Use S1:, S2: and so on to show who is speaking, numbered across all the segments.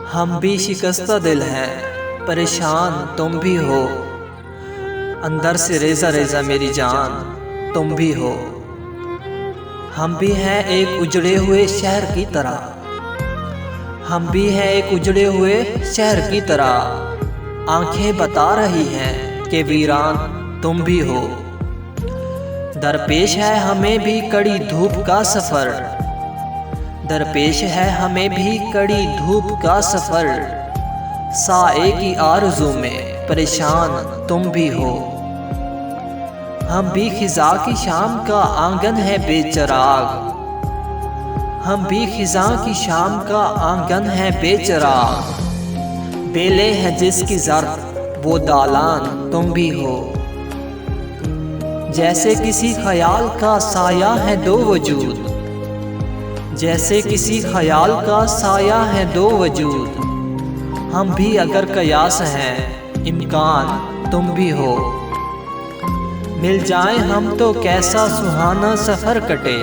S1: हम भी शिकस्ता दिल हैं, परेशान तुम भी हो। अंदर से रेजा रेजा मेरी जान तुम भी हो। हम भी हैं एक उजड़े हुए शहर की तरह, हम भी हैं एक उजड़े हुए शहर की तरह। आंखें बता रही हैं कि वीरान तुम भी हो। दरपेश है हमें भी कड़ी धूप का सफ़र, दरपेश है हमें भी कड़ी धूप का सफ़र। साए की आरज़ू में परेशान तुम भी हो। हम भी खिज़ा की शाम का आंगन है बेचराग, हम भी खिज़ा की शाम का आंगन है बेचराग। बेले हैं जिसकी ज़र्फ़ वो दालान तुम भी हो। जैसे किसी ख्याल का साया है दो वजूद, जैसे किसी ख्याल का साया है दो वजूद। हम भी अगर कयास हैं इम्कान तुम भी हो। मिल जाएं हम तो कैसा सुहाना सफ़र कटे,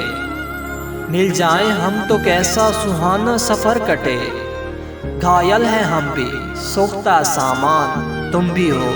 S1: मिल जाएं हम तो कैसा सुहाना सफ़र कटे। घायल हैं हम भी सोख्ता सामान तुम भी हो।